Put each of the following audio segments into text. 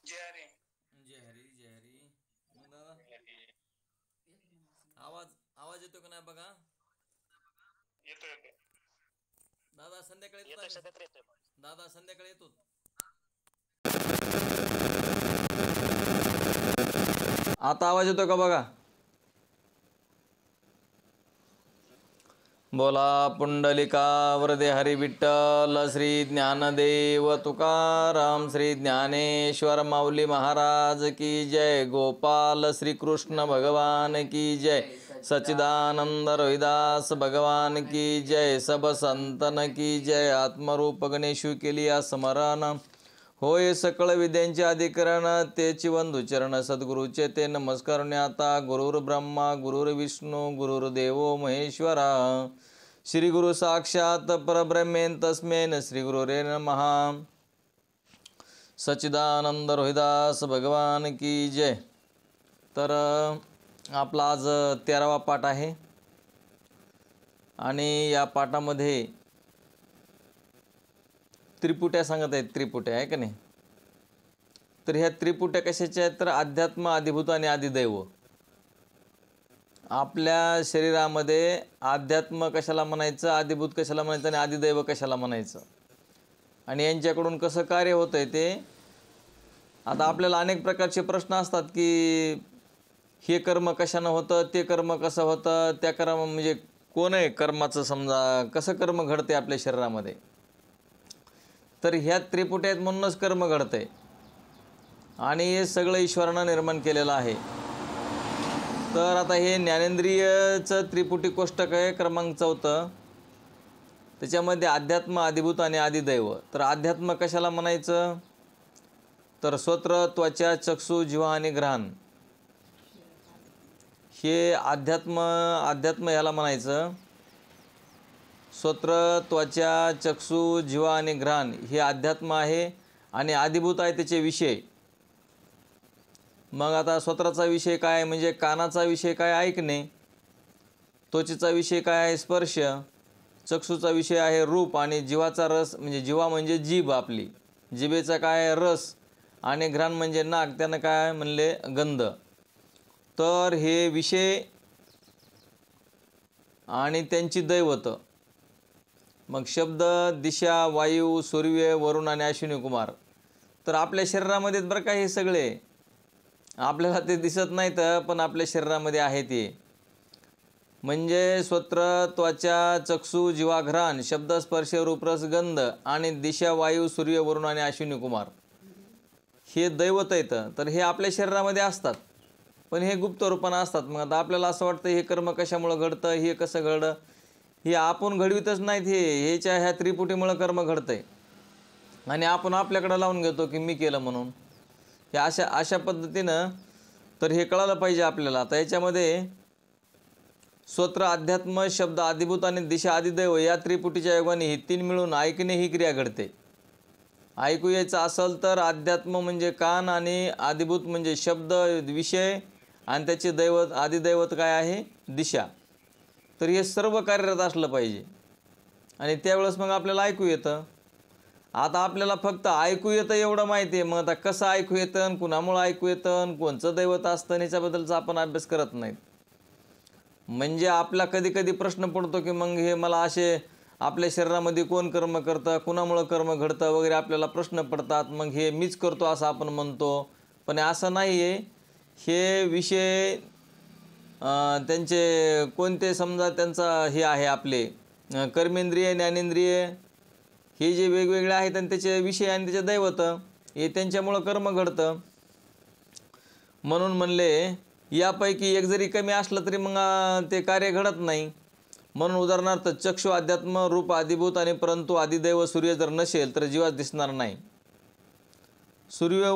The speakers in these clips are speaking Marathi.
जय हरी. जय हरी जय हरी. मग दादा आवाज आवाज येतो का नाही बघा. येतो येतो. दादा संध्याकाळी येतो येतोय आम्ही. सध्या तर येतोय. दादा संध्याकाळी येतो. आता आवाज येतो का बघा. बोला पुंडलिका वरदे हरी विठ्ठल श्री ज्ञानदेव तुकाराम श्री ज्ञानेश्वर माऊली महाराज की जय. गोपाल श्री कृष्ण भगवान की जय. सच्चिदानंद रोहिदास भगवान की जय. सब संतन की जय. आत्मरूप गणेशु केली स्मरण. होय सकळ विद्यांचे अधिकरण तेची वंदुचरण सद्गुरूचे ते नमस्कार आता. गुरुर ब्रह्मा गुरुर विष्णू गुरुर्देवो महेश्वरा. श्री गुरु साक्षात परब्रह्मेन तस्मेन श्री गुरुरे नमः. सच्चिदानंद रोहिदास भगवान की जय. तर आपला आज 13वा पाठ आहे आणि या पाठामध्ये त्रिपुट्या सांगत आहेत. त्रिपुट्या आहे का नाही. तर ह्या त्रिपुट्या कशाच्या आहेत तर अध्यात्म अधिभूत आणि आदिदैव. आपल्या शरीरामध्ये अध्यात्म कशाला म्हणायचं, आदिभूत कशाला म्हणायचं आणि आदिदैव कशाला म्हणायचं आणि यांच्याकडून कसं कार्य होतं आहे ते. आता आपल्याला अनेक प्रकारचे प्रश्न असतात की हे कर्म कशानं होतं, ते कर्म कसं होतं, त्या कर्म म्हणजे कोण आहे कर्माचं, समजा कसं कर्म घडते आपल्या शरीरामध्ये. तर ह्या त्रिपुट्या आहेत म्हणूनच कर्म घडतं आहे आणि हे सगळं ईश्वरानं निर्माण केलेलं आहे. तर आता हे ज्ञानेंद्रियचं त्रिपुटी कोष्टक आहे क्रमांक 4. त्याच्यामध्ये अध्यात्म अधिभूत आणि आदिदैव. तर अध्यात्म कशाला म्हणायचं तर स्वत्र त्वचा चक्षु जिव्हा आणि घ्राण हे अध्यात्म ह्याला म्हणायचं. स्वत्र त्वचा चक्षु जिव्हा आणि घ्राण हे अध्यात्म आहे आणि आदिभूत आहे त्याचे विषय. मग आता स्वतःचा विषय काय म्हणजे कानाचा विषय काय ऐकणे, त्वचेचा विषय काय आहे स्पर्श, चक्षुचा विषय आहे रूप आणि जीवाचा रस म्हणजे जीवा म्हणजे जीभ आपली, जिभेचा काय रस आणि घ्राण म्हणजे नाक, त्यानं काय म्हणले गंध. तर हे विषय आणि त्यांची दैवत. मग शब्द दिशा वायू सूर्य वरुण आणि अश्विनी कुमार. तर आपल्या शरीरामध्ये बरं का हे सगळे आपल्याला ते दिसत नाहीत पण आपल्या शरीरामध्ये आहे ते. म्हणजे स्वत्र त्वचा चक्षु जिवा घ्राण शब्द स्पर्श रूपरस गंध आणि दिशा वायू सूर्य वरुण आणि अश्विनी कुमार हे दैवत येतं. तर हे आपल्या शरीरामध्ये असतात पण हे गुप्त रूपानं असतात. मग आता आपल्याला असं वाटतं हे कर्म कशामुळं घडतं, हे कसं घडलं, हे आपण घडवितच नाहीत. ह्याच्या ह्या त्रिपुटीमुळं कर्म घडतं आहे आणि आपण आपल्याकडं लावून घेतो की मी केलं म्हणून. हे अशा पद्धतीनं तर हे कळालं पाहिजे आपल्याला. आता याच्यामध्ये स्वत्र अध्यात्म शब्द आदिभूत आणि दिशा आदिदैव या त्रिपुटीच्या योगाने ही 3 मिळून ऐकणे ही क्रिया घडते. ऐकू यायचं असेल तर अध्यात्म म्हणजे कान आणि आदिभूत म्हणजे शब्द विषय आणि त्याचे दैवत आदिदैवत काय आहे दिशा. तर हे सर्व कार्यरत असलं पाहिजे आणि त्यावेळेस मग आपल्याला ऐकू येतं. आता आपल्याला फक्त ऐकू येतं एवढं माहिती आहे. मग आता कसं ऐकू येतं आणि कुणामुळं ऐकू येतं आणि कोणचं दैवत असतं ह्याच्याबद्दलचा आपण अभ्यास करत नाहीत. म्हणजे आपला कधी कधी प्रश्न पडतो की मग हे मला असे आपल्या शरीरामध्ये कोण कर्म करतं, कुणामुळं कर्म घडतं वगैरे आपल्याला प्रश्न पडतात. मग हे मीच करतो असं आपण म्हणतो पण असं नाही आहे. हे विषय त्यांचे कोणते समजा त्यांचा हे आहे आपले कर्मेंद्रिय ज्ञानेंद्रिय हे जे वेगवेगळे आहेत आणि त्याचे विषय आणि त्याचे दैवत हे त्यांच्यामुळं कर्म घडतं. म्हणून म्हणले यापैकी एक जरी कमी असलं तरी मग ते कार्य घडत नाही. म्हणून उदाहरणार्थ चक्षु अध्यात्म रूप आदिभूत आणि परंतु आदिदैव सूर्य जर नसेल तर जीवास दिसणार नाही. सूर्य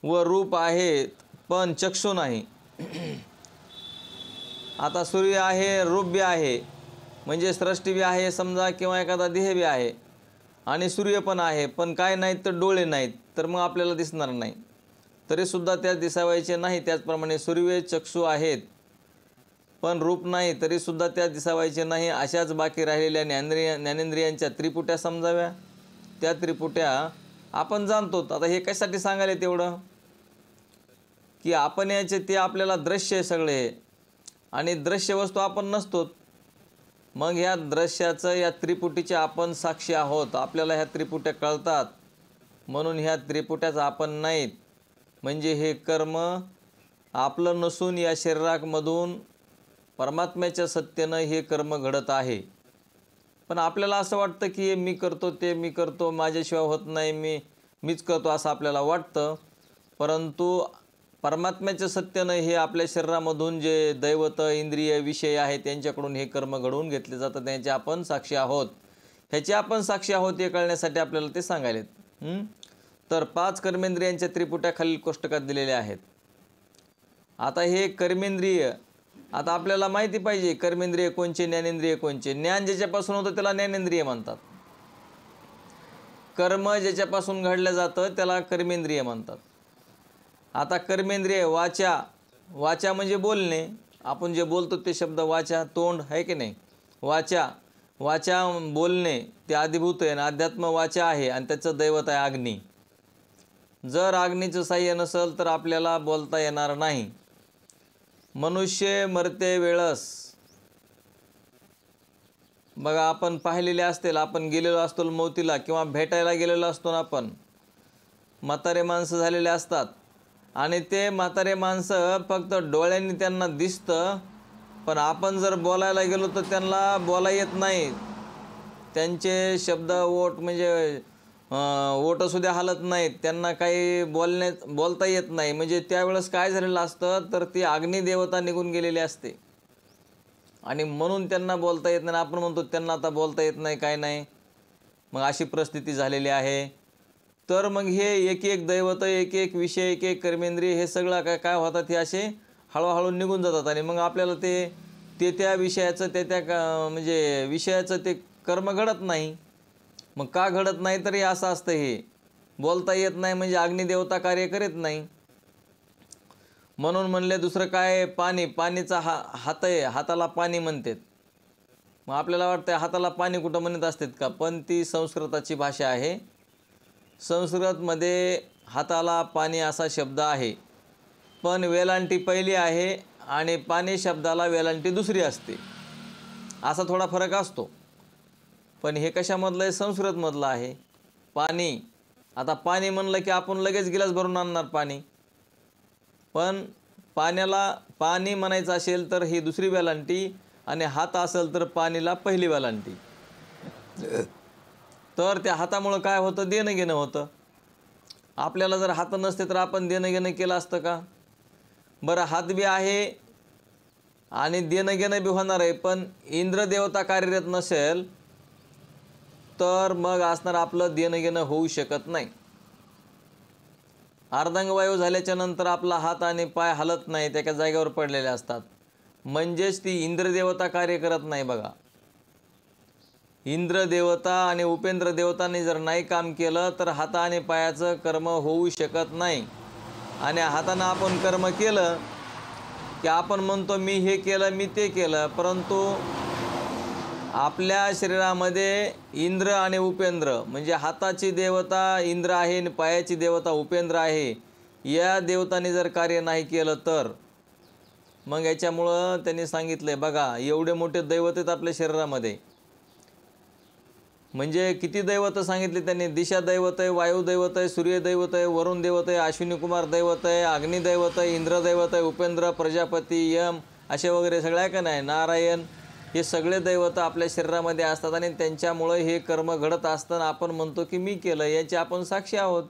व रूप आहेत पण चक्षु नाही. आता सूर्य आहे रूप बी आहे म्हणजे सृष्टी बी आहे समजा किंवा एखादा देह बी आहे आणि सूर्य पण आहे पण काय नाहीत तर डोळे नाहीत तर मग आपल्याला दिसणार नाही. तरीसुद्धा त्यात दिसावायचे नाही. त्याचप्रमाणे सूर्य चक्षु आहेत पण रूप नाही तरीसुद्धा त्यात दिसावायचे नाही. अशाच बाकी राहिलेल्या ज्ञानेंद्रियांच्या त्रिपुट्या समजाव्या. त्या त्रिपुट्या आपण जाणतो. आता हे कशासाठी सांगायला तेवढं की आपण याचे ते आपल्याला दृश्य आहे सगळे आणि दृश्य वस्तू आपण नसतो. मग ह्या दृश्याचं या त्रिपुटीचे आपण साक्षी आहोत. आपल्याला ह्या त्रिपुट्या कळतात म्हणून ह्या त्रिपुट्याचा आपण नाहीत. म्हणजे हे कर्म आपलं नसून या शरीरामधून परमात्म्याच्या सत्तेनं हे कर्म घडत आहे. पण आपल्याला असं वाटतं की हे मी करतो, ते मी करतो, माझ्याशिवाय होत नाही, मीच करतो असं आपल्याला वाटतं. परंतु परमात्म्याच्या सत्यानं हे आपल्या शरीरामधून जे दैवत इंद्रिय विषय आहेत त्यांच्याकडून हे कर्म घडवून घेतले जातात. त्यांचे आपण साक्षी आहोत. ह्याचे आपण साक्षी आहोत हे कळण्यासाठी आपल्याला ते सांगायलेत. तर 5 कर्मेंद्रियांच्या त्रिपुट्या खालील कोष्टकात दिलेल्या आहेत. आता हे कर्मेंद्रिय, आता आपल्याला माहिती पाहिजे कर्मेंद्रिय कोणचे, ज्ञानेंद्रिय कोणचे. ज्ञान ज्याच्यापासून होतं त्याला ज्ञानेंद्रिय म्हणतात. कर्म ज्याच्यापासून घडलं जातं त्याला कर्मेंद्रिय म्हणतात. आता कर्मेंद्रिय वाचा म्हणजे बोलणे. आपण जे बोलतो ते शब्द वाचा, तोंड आहे की नाही. वाचा बोलणे ते अधिभूत आहे आणि अध्यात्म वाचा आहे आणि त्याचं दैवत आहे अग्नी. जर अग्नीचं साह्य नसेल तर आपल्याला बोलता येणार नाही. मनुष्य मरते वेळस बघा आपण पाहिलेले असतील, आपण गेलेलो असतो मौतीला किंवा भेटायला गेलेलो असतो ना आपण. म्हातारे माणसं झालेले असतात आणि ते म्हातारे माणसं फक्त डोळ्यांनी त्यांना दिसतं, पण आपण जर बोलायला गेलो तर त्यांना बोला येत नाही. त्यांचे शब्द ओठ म्हणजे ओठसुद्धा हलत नाहीत. त्यांना काही बोलता येत नाही. म्हणजे त्यावेळेस काय झालेलं असतं तर ती अग्निदेवता निघून गेलेली असते आणि म्हणून त्यांना बोलता येत नाही. आपण म्हणतो त्यांना आता बोलता येत नाही, काय नाही. मग अशी परिस्थिती झालेली आहे. तर मग हे एक एक दैवत, एक एक विषय, एक एक कर्मेंद्रिय हे सगळं काय होतात हे असे हळूहळू निघून जातात आणि मग आपल्याला ते त्या विषयाचं त्या म्हणजे विषयाचं ते कर्म घडत नाही. मग का घडत नाही तर हे असं असतं, हे बोलता येत नाही म्हणजे अग्निदेवता कार्य करीत नाही. म्हणून म्हणले दुसरं काय, पाणीचा हात आहे, हाताला पाणी म्हणतात. मग आपल्याला वाटतं हाताला पाणी कुठं म्हणत असतात का, पण ती संस्कृताची भाषा आहे. संस्कृतमध्ये हाताला पाणी असा शब्द आहे, पण वेलांटी पहिली आहे आणि पाणी शब्दाला वेलांटी दुसरी असते. असा थोडा फरक असतो. पण हे कशामधलं आहे, संस्कृतमधलं आहे पाणी. आता पाणी म्हणलं की आपण लगेच गिलास भरून आणणार पाणी, पण पाण्याला पाणी म्हणायचं असेल तर ही दुसरी वेलांटी आणि हात असेल तर पाणीला पहिली वेलांटी. तर त्या हातामुळं काय होतं, देणं घेणं होतं. आपल्याला जर हात नसते तर आपण देणं घेणं केलं असतं का. बरं हात बी आहे आणि देणं घेणं बी होणार आहे, पण इंद्रदेवता कार्यरत नसेल तर मग असणार आपलं देणं घेणं होऊ शकत नाही. अर्धांगवायू झाल्याच्या नंतर आपला हात आणि पाय हलत नाही, त्याच्या जागेवर पडलेले असतात. म्हणजेच ती इंद्रदेवता कार्य करत नाही. बघा, इंद्रदेवता आणि उपेंद्र देवतांनी जर नाही काम केलं तर हाता आणि पायाचं कर्म होऊ शकत नाही. आणि हातानं आपण कर्म केलं की आपण म्हणतो मी हे केलं, मी ते केलं, परंतु आपल्या शरीरामध्ये इंद्र आणि उपेंद्र म्हणजे हाताची देवता इंद्र आहे आणि पायाची देवता उपेंद्र आहे. या देवतांनी जर कार्य नाही केलं तर मग याच्यामुळं त्यांनी सांगितलंय बघा, एवढे मोठे दैवत आहेत आपल्या शरीरामध्ये. म्हणजे किती दैवत सांगितले त्यांनी. दिशा दैवत आहे, वायू दैवत आहे, सूर्य दैवत आहे, वरुण दैवत आहे, अश्विनी कुमार दैवत आहे, अग्नि दैवत आहे, इंद्र दैवत आहे, उपेंद्र, प्रजापती, यम असे वगैरे सगळे आहे का नाही, नारायण, हे सगळे दैवत आपल्या शरीरामध्ये असतात आणि त्यांच्यामुळं हे कर्म घडत असताना आपण म्हणतो की मी केलं, याचे आपण साक्षी आहोत.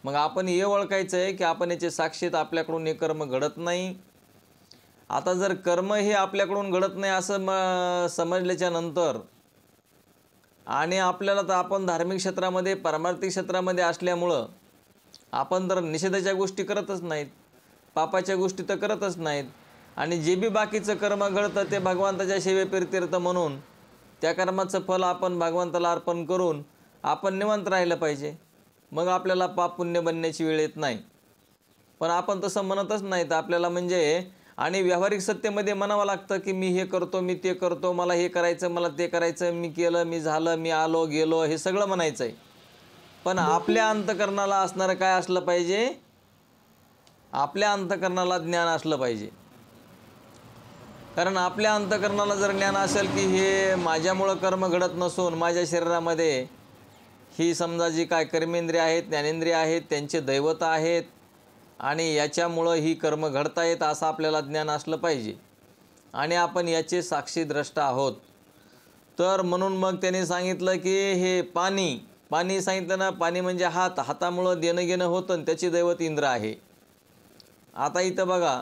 मग आपण हे ओळखायचं आहे की आपण याचे साक्षीत, आपल्याकडून हे कर्म घडत नाही. आता जर कर्म हे आपल्याकडून घडत नाही असं समजल्याच्या नंतर आणि आपल्याला तर आपण धार्मिक क्षेत्रामध्ये पारमार्थिक क्षेत्रामध्ये असल्यामुळं आपण तर निषेधाच्या गोष्टी करतच नाहीत, पापाच्या गोष्टी तर करतच नाहीत. आणि जे बी बाकीचं कर्म घडतं ते भगवंताच्या सेवेप्रीत्यर्थ म्हणून त्या कर्माचं फल आपण भगवंताला अर्पण करून आपण निवांत राहिलं पाहिजे. मग आपल्याला पाप पुण्य बनण्याची वेळ येत नाही. पण आपण तसं म्हणतच नाहीत. आपल्याला म्हणजे आणि व्यावहारिक सत्तेमध्ये म्हणावं लागतं की मी हे करतो, मी ते करतो, मला हे करायचं, मला ते करायचं, मी केलं, मी झालं, मी आलो गेलो, हे सगळं म्हणायचं आहे. पण आपल्या अंतःकरणाला असणारं काय असलं पाहिजे? आपल्या अंतःकरणाला ज्ञान असलं पाहिजे. कारण आपल्या अंतःकरणाला जर ज्ञान असेल की हे माझ्यामुळं कर्म घडत नसून माझ्या शरीरामध्ये ही समजा जी काय कर्मेंद्रिय आहेत, ज्ञानेंद्रिय आहेत, त्यांचे दैवत आहेत आणि याच्यामुळं ही कर्म घडतायत असं आपल्याला ज्ञान असलं पाहिजे आणि आपण याचे साक्षी द्रष्टा आहोत. तर म्हणून मग त्यांनी सांगितलं की हे पाणी सांगितलं ना, पाणी म्हणजे हातामुळं देणं घेणं होतं आणि त्याची दैवत इंद्र आहे. आता इथं बघा,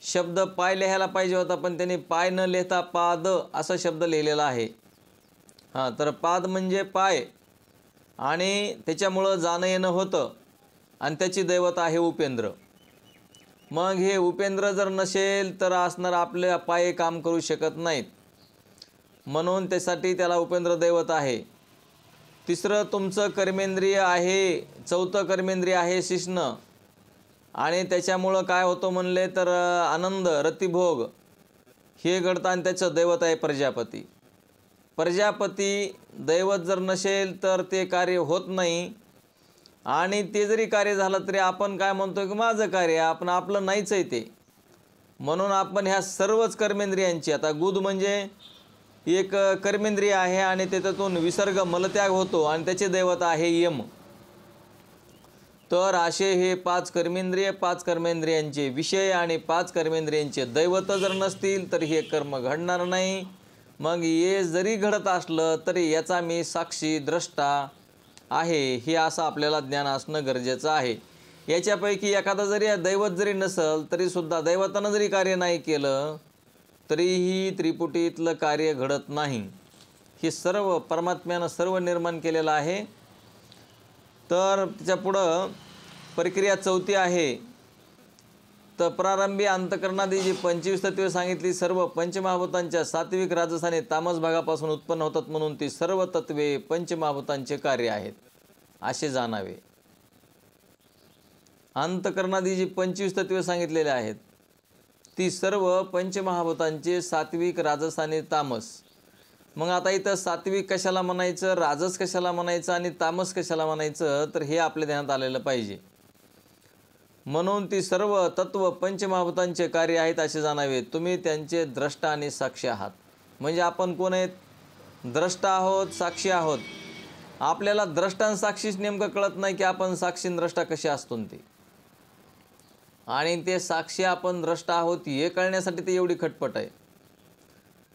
शब्द पाय लिहायला पाहिजे होता पण त्यांनी पाय न लिहिता पाद असा शब्द लिहिलेला आहे. तर पाद म्हणजे पाय आणि त्याच्यामुळं जाणं येणं होतं आणि त्याची दैवत आहे उपेंद्र. मग हे उपेंद्र जर नसेल तर असणार आपले पाय काम करू शकत नाहीत, म्हणून त्यासाठी त्याला उपेंद्र दैवत आहे. तिसरं तुमचं कर्मेंद्रिय आहे, चौथं कर्मेंद्रिय आहे शिष्ण आणि त्याच्यामुळं काय होतं म्हणले तर आनंद रतिभोग हे घडतं आणि त्याचं दैवत आहे प्रजापती. प्रजापती दैवत जर नसेल तर ते कार्य होत नाही आणि ते जरी कार्य झालं तरी आपण काय म्हणतो की माझं कार्य, आपण आपलं नाहीच आहे ते. म्हणून आपण ह्या सर्वच कर्मेंद्रियांची, आता गुद म्हणजे एक कर्मेंद्रिय आहे आणि त्याच्यातून विसर्ग मलत्याग होतो आणि त्याचे दैवत आहे यम. तर असे हे 5 कर्मेंद्रिय, 5 कर्मेंद्रियांचे विषय आणि 5 कर्मेंद्रियांचे दैवत जर नसतील तर हे कर्म घडणार नाही. मग हे जरी घडत असलं तरी याचा मी साक्षी द्रष्टा आहे हे असं आपल्याला ज्ञान असणं गरजेचं आहे. याच्यापैकी एखादा जरी दैवत जरी नसेल तरीसुद्धा दैवतानं जरी कार्य नाही केलं तरीही त्रिपुटीतलं कार्य घडत नाही. हे सर्व परमात्म्यानं सर्व निर्माण केलेलं आहे. तर त्याच्या पुढं प्रक्रिया चौथी आहे. तर प्रारंभी अंतःकरणादी जी 25 तत्वे सांगितली सर्व पंचमहाभूतांच्या सात्विक राजस आणि तामस भागापासून उत्पन्न होतात, म्हणून ती सर्व तत्वे पंचमहाभूतांचे कार्य आहेत असे जाणावे. अंतःकरणादी जी 25 तत्वे सांगितलेले आहेत ती सर्व पंचमहाभूतांचे सात्विक राजस आणि तामस. मग आता इथं सात्विक कशाला म्हणायचं, राजस कशाला म्हणायचं आणि तामस कशाला म्हणायचं तर हे आपल्या ध्यानात आलेलं पाहिजे. म्हणून ती सर्व तत्व पंचमहाभूतांचे कार्य आहेत असे जाणावे. तुम्ही त्यांचे द्रष्टा आणि साक्षी आहात. म्हणजे आपण कोण आहेत? द्रष्टा आहोत, साक्षी आहोत. आपल्याला द्रष्टा आणि साक्षीच नेमकं कळत नाही की आपण साक्षी आणि द्रष्टा कसे असतो ते, आणि ते साक्षी आपण द्रष्टा आहोत हे कळण्यासाठी ते एवढी खटपट आहे.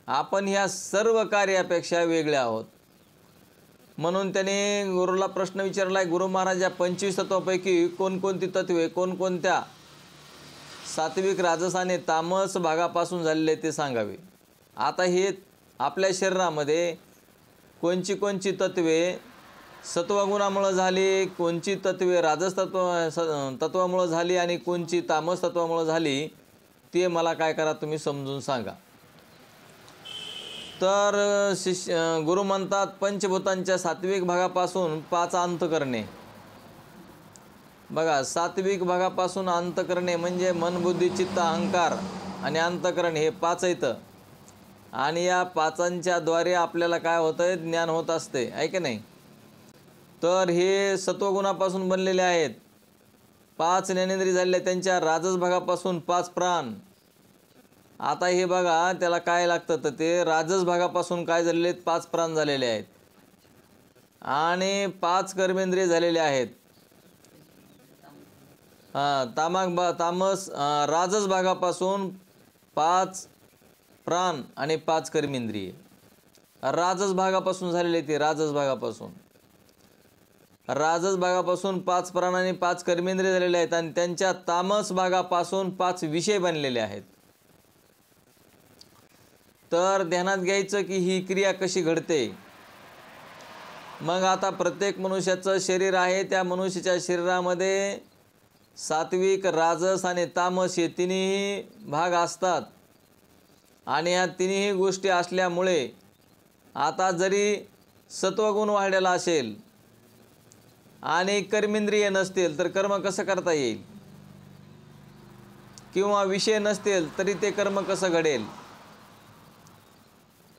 आपण ह्या सर्व कार्यापेक्षा वेगळे आहोत. म्हणून त्याने गुरुला प्रश्न विचारला आहे, गुरु महाराज या 25 तत्वापैकी कोणकोणती तत्वे कोणकोणत्या सात्विक राजस आणि तामस भागापासून झालेले ते सांगावे. आता हे आपल्या शरीरामध्ये कोणची तत्वे सत्वगुणामुळं झाली, कोणची तत्वे राजस तत्वामुळं झाली आणि कोणची तामस तत्वामुळं झाली ते मला काय करा तुम्ही समजून सांगा. तर गुरु म्हणतात पंचभूतांच्या सात्विक भागापासून 5 अंतःकरणे. बघा, सात्विक भागापासून अंतःकरणे म्हणजे मन बुद्धी चित्त अहंकार आणि अंतःकरण हे 5 आहेत आणि या 5च्या द्वारे आपल्याला काय होतंय, ज्ञान होत असते, आहे की नाही. तर हे सत्वगुणापासून बनलेले आहेत. 5 ज्ञानेंद्रिय झालेले, त्यांच्या राजस भागापासून 5 प्राण. आता हे बघा त्याला काय लागतं तर ते राजस भागापासून काय झालेले आहेत, 5 प्राण झालेले आहेत आणि 5 कर्मेंद्रिय झालेले आहेत. तामस राजस भागापासून 5 प्राण आणि 5 कर्मेंद्रिय राजस भागापासून झालेले. ते राजस भागापासून 5 प्राण आणि 5 कर्मेंद्रिय झालेले आहेत आणि त्यांच्या तामस भागापासून 5 विषय बनलेले आहेत. तर ध्यानात घ्यायचं की ही क्रिया कशी घडते. मग आता प्रत्येक मनुष्याचं शरीर आहे, त्या मनुष्याच्या शरीरामध्ये सात्विक राजस आणि तामस हे तिन्ही भाग असतात आणि ह्या तिन्ही गोष्टी असल्यामुळे आता जरी सत्वगुण वाढलेला असेल आणि कर्मेंद्रिय नसतील तर कर्म कसं करता येईल, किंवा विषय नसतील तरी ते कर्म कसं घडेल.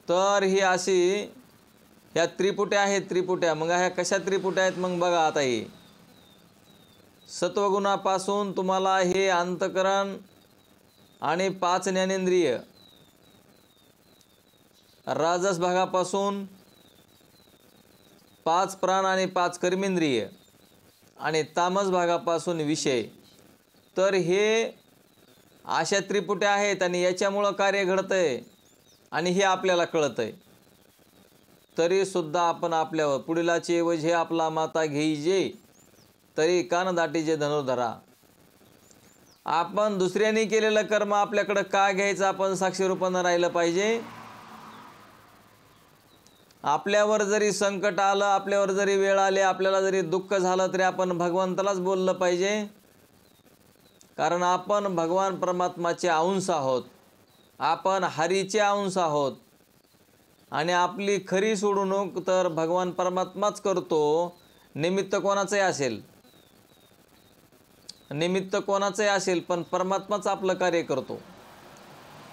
तर ही अशी ह्या त्रिपुट्या आहेत, त्रिपुट्या. मग ह्या कशा त्रिपुट्या आहेत मग बघा आता. हे सत्वगुणापासून तुम्हाला हे अंतकरण आणि 5 ज्ञानेंद्रिय, राजस भागापासून 5 प्राण आणि 5 कर्मेंद्रिय, आणि तामस भागापासून विषय. तर हे अशा त्रिपुट्या आहेत आणि याच्यामुळं कार्य घडतंय आणि हे आपल्याला कळतंय. तरीसुद्धा आपण आपल्यावर पुढीलाचे वजे आपला माता घेईजे तरी कान दाटीजे धनुर्धरा. आपण दुसऱ्याने केलेलं कर्म आपल्याकडं का घ्यायचं, आपण साक्षीरूपानं राहिलं पाहिजे. आपल्यावर जरी संकट आलं, आपल्यावर जरी वेळ आली, आपल्याला जरी दुःख झालं तरी आपण भगवंतालाच बोललं पाहिजे. कारण आपण भगवान परमात्माचे अंश आहोत, आपण हरीचे अंश आहोत. आणि आपली खरी सोडवणूक तर भगवान परमात्माच करतो. निमित्त कोणाचंही असेल, निमित्त कोणाचंही असेल, पण परमात्माच आपलं कार्य करतो.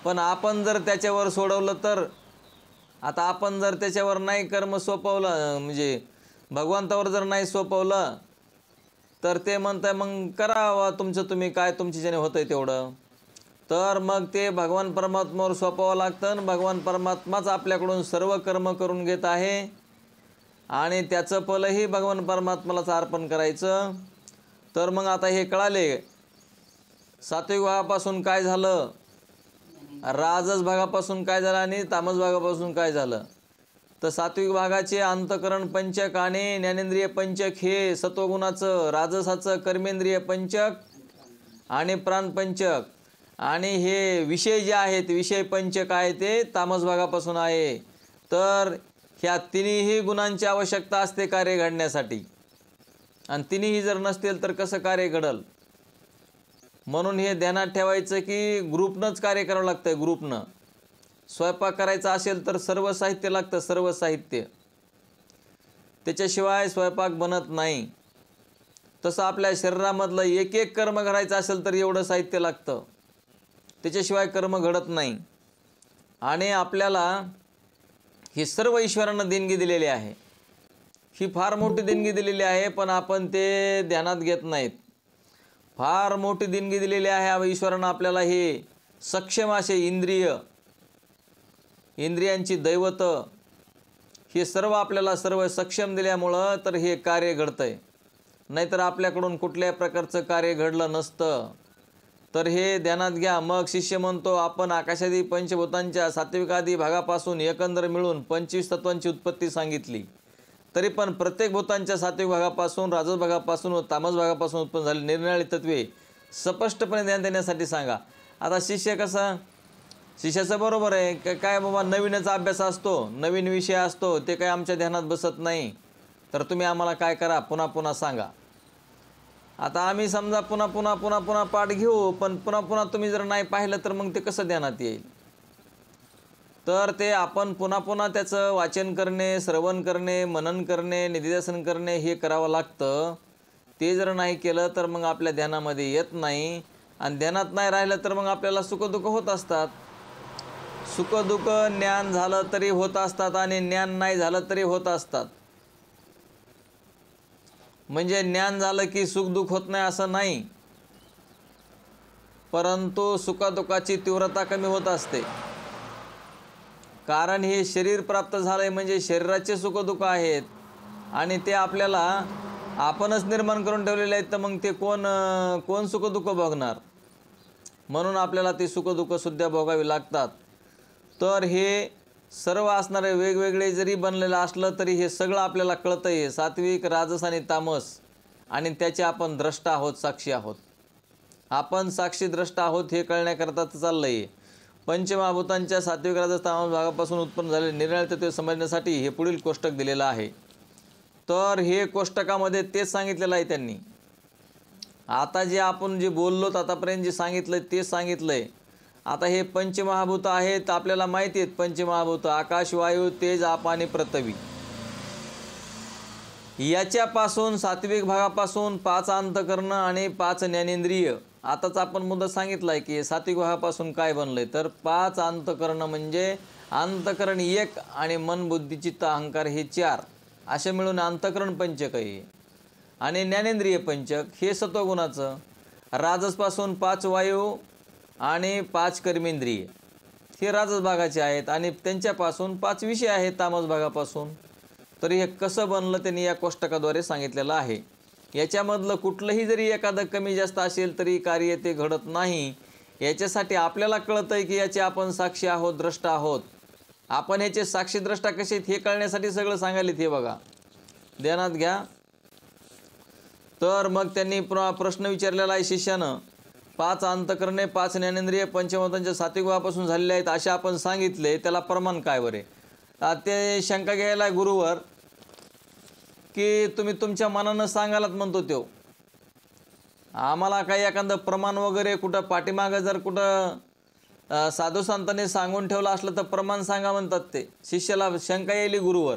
पण आपण जर त्याच्यावर सोडवलं तर, आता आपण जर त्याच्यावर नाही कर्म सोपवलं, म्हणजे भगवंतावर जर नाही सोपवलं तर ते म्हणताय मग करा तुमचं तुम्ही, काय तुमच्याच्याने होतंय तेवढं. तर मग ते भगवान परमात्म्यावर सोपावं लागतं आणि भगवान परमात्माच आपल्याकडून सर्व कर्म करून घेत आहे आणि त्याचं फलही भगवान परमात्म्यालाच अर्पण करायचं. तर मग आता हे कळाले. सात्विक भागापासून काय झालं, राजस भागापासून काय झालं आणि तामस भागापासून काय झालं. तर सात्विक भागाचे अंतकरण पंचक आणि ज्ञानेंद्रिय पंचक हे सत्वगुणाचं, राजसाचं कर्मेंद्रिय पंचक आणि प्राण पंचक, आणि हे विषय जे आहेत विषय पंचक आहे ते तामस भागापासून आहे. तर ह्या तिन्ही गुणांची आवश्यकता असते कार्य घडण्यासाठी, आणि तिन्ही जर नसतील तर कसं कार्य घडल. म्हणून हे ध्यानात ठेवायचं की ग्रुपनंच कार्य करावं लागतं. ग्रुपनं स्वयंपाक करायचा असेल तर सर्व साहित्य लागतं, सर्व साहित्य. त्याच्याशिवाय स्वयंपाक बनत नाही. तसं आपल्या शरीरामधलं एक एक कर्म घडायचं असेल तर एवढं साहित्य लागतं, त्याच्याशिवाय कर्म घडत नाही. आणि आपल्याला ही सर्व ईश्वरानं देणगी दिलेली आहे. ही फार मोठी देणगी दिलेली आहे, पण आपण ते ध्यानात घेत नाहीत. फार मोठी देणगी दिलेली आहे ईश्वरानं आपल्याला. हे सक्षम असे इंद्रिय, इंद्रियांची दैवत, हे सर्व आपल्याला सर्व सक्षम दिल्यामुळं तर हे कार्य घडतंय. नाहीतर आपल्याकडून कुठल्याही प्रकारचं कार्य घडलं नसतं. तर हे ध्यानात घ्या. मग शिष्य म्हणतो, आपण आकाशादी पंचभूतांच्या सात्विकादी भागापासून एकंदर मिळून 25 तत्वांची उत्पत्ती सांगितली. तरी पण प्रत्येक भूतांच्या सात्विक भागापासून, राजस भागापासून व तामस भागापासून उत्पन्न झाले निरनिराळी तत्वे स्पष्टपणे ध्यान देण्यासाठी सांगा. आता शिष्य कसा, शिष्याचं बरोबर आहे काय बाबा, नवीनच अभ्यास असतो, नवीन विषय असतो, ते काय आमच्या ध्यानात बसत नाही. तर तुम्ही आम्हाला काय करा, पुन्हा पुन्हा सांगा. आता आम्ही समजा पुन्हा पुन्हा पुन्हा पुन्हा पाठ घेऊ, पण पुन्हा पुन्हा तुम्ही जर नाही पाहिलं तर मग ते कसं ध्यानात येईल. तर ते आपण पुन्हा पुन्हा त्याचं वाचन करणे, श्रवण करणे, मनन करणे, निधिध्यासन करणे हे करावं लागतं. ते जर नाही केलं तर मग आपल्या ध्यानामध्ये येत नाही. आणि ध्यानात नाही राहिलं तर मग आपल्याला सुखदुःख होत असतात. सुखदुःख ज्ञान झालं तरी होत असतात आणि ज्ञान नाही झालं तरी होत असतात. म्हणजे ज्ञान झालं की सुखदुःख होत नाही असं नाही, परंतु सुखदुःखाची तीव्रता कमी होत असते. कारण हे शरीर प्राप्त झालंय म्हणजे शरीराचे सुखदुःख आहेत आणि ते आपल्याला आपणच निर्माण करून ठेवलेले आहेत. तर मग ते कोण सुखदुःख भोगणार. म्हणून आपल्याला ती सुखदुःख सुद्धा भोगावी लागतात. तर हे सर्व असणारे वेगवेगळे जरी बनलेलं असलं तरी हे सगळं आपल्याला कळतं आहे. सात्विक, राजस आणि तामस, आणि त्याचे आपण द्रष्टा आहोत, साक्षी आहोत. आपण साक्षी द्रष्टा आहोत हे कळण्याकरता चाललं आहे. पंचमहाभूतांच्या सात्विक, राजस, तामस भागापासून उत्पन्न झालेले निरनिराळे तत्त्वे समजण्यासाठी हे पुढील कोष्टक दिलेलं आहे. तर हे कोष्टकामध्ये तेच सांगितलेलं आहे त्यांनी. आता जे आपण जे बोललो आतापर्यंत जे सांगितलं तेच सांगितलं आहे. आता हे पंचमहाभूत आहेत, आपल्याला माहिती आहेत पंचमहाभूत: आकाश, वायू, तेज, आप आणि पृथ्वी. याच्यापासून सात्विक भागापासून 5 अंतकरण आणि 5 ज्ञानेंद्रिय. आताच आपण मुद्दा सांगितला आहे की सात्विक भागापासून काय बनलंय, तर 5 अंतकरण म्हणजे अंतकरण एक आणि मन बुद्धी चित्त अहंकार हे 4 असे मिळून अंतकरण पंचक आहे. आणि ज्ञानेंद्रिय पंचक हे सत्वगुणाचं. राजसपासून 5 वायू आणि 5 कर्मेंद्रिय हे राजस भागाचे आहेत आणि त्यांच्यापासून 5 विषय आहेत तामस भागापासून. तरी हे कसं बनलं त्यांनी या कोष्टकाद्वारे सांगितलेलं आहे. याच्यामधलं कुठलंही जरी एखादं कमी जास्त असेल तरी कार्य ते घडत नाही. याच्यासाठी आपल्याला कळतं आहे की याचे आपण साक्षी आहोत, द्रष्टा आहोत. आपण ह्याचे साक्षी द्रष्टा कसे आहेत हे कळण्यासाठी सगळं सांगायला हे बघा, ध्यानात घ्या. तर मग त्यांनी प्रश्न विचारलेला आहे शिष्यानं. 5 अंतकरणे 5 ज्ञानेंद्रिय पंचमतांच्या सात्विक भावापासून झालेले आहेत असे आपण सांगितले. त्याला प्रमाण काय बरे? ते शंका घ्यायला गुरुवर की तुम्ही तुमच्या मनानं सांगालात म्हणतो तो. आम्हाला काही एखादं प्रमाण वगैरे कुठं पाठीमागं जर कुठं साधू संतांनी सांगून ठेवलं असलं तर प्रमाण सांगा म्हणतात ते. शिष्याला शंका येईल गुरुवर.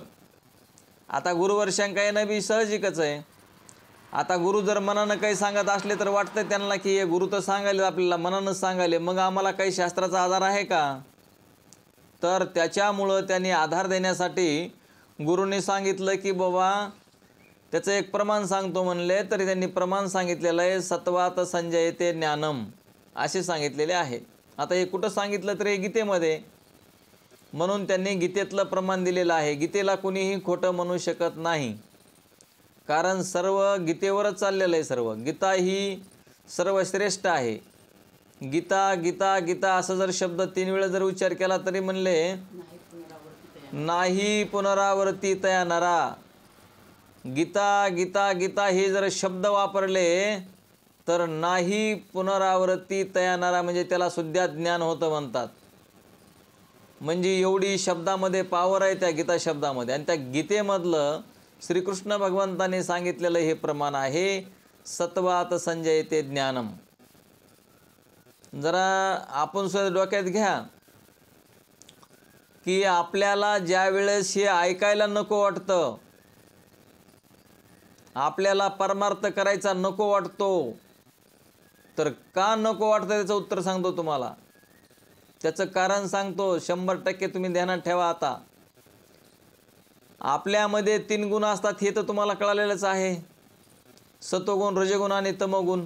आता गुरुवर शंका येणं बी साहजिकच आहे. आता गुरु जर मनानं काही सांगत असले तर वाटतं त्यांना की हे गुरु तर सांगायले आपल्याला, मनानंच सांगायले, मग आम्हाला काही शास्त्राचा आधार आहे का? तर त्याच्यामुळं त्यांनी आधार देण्यासाठी गुरुने सांगितलं की बाबा त्याचं एक प्रमाण सांगतो म्हणले. तरी त्यांनी प्रमाण सांगितलेलं आहे सत्वात संजयते ज्ञानम असे सांगितलेले आहे. आता हे कुठं सांगितलं तर हे गीतेमध्ये, म्हणून त्यांनी गीतेतलं प्रमाण दिलेलं आहे. गीतेला कुणीही खोटं म्हणू शकत नाही, कारण सर्व गीतेवरच चाललेलं आहे. सर्व गीता ही सर्वश्रेष्ठ आहे. गीता गीता गीता असं जर शब्द 3 वेळा जर उच्चार केला तरी म्हणले नाही पुनरावर्ती तया नरा. गीता गीता गीता हे जर शब्द वापरले तर नाही पुनरावृत्ती तया नरा म्हणजे त्याला सुद्धा ज्ञान होतं म्हणतात. म्हणजे एवढी शब्दामध्ये पावर आहे त्या गीता शब्दामध्ये. आणि त्या गीतेमधलं श्रीकृष्ण भगवंताने सांगितलेलं हे प्रमाण आहे सत्वात संजयते ज्ञानम. जरा आपण सुद्धा डोक्यात घ्या की आपल्याला ज्या वेळेस हे ऐकायला नको वाटतं, आपल्याला परमार्थ करायचा नको वाटतो, तर का नको वाटतं त्याचं उत्तर सांगतो तुम्हाला. त्याचं कारण सांगतो, 100% तुम्ही ध्यानात ठेवा. आता आपल्यामध्ये 3 गुण असतात हे तर तुम्हाला कळालेलंच आहे, सत्वगुण, रजगुण आणि तमोगुण.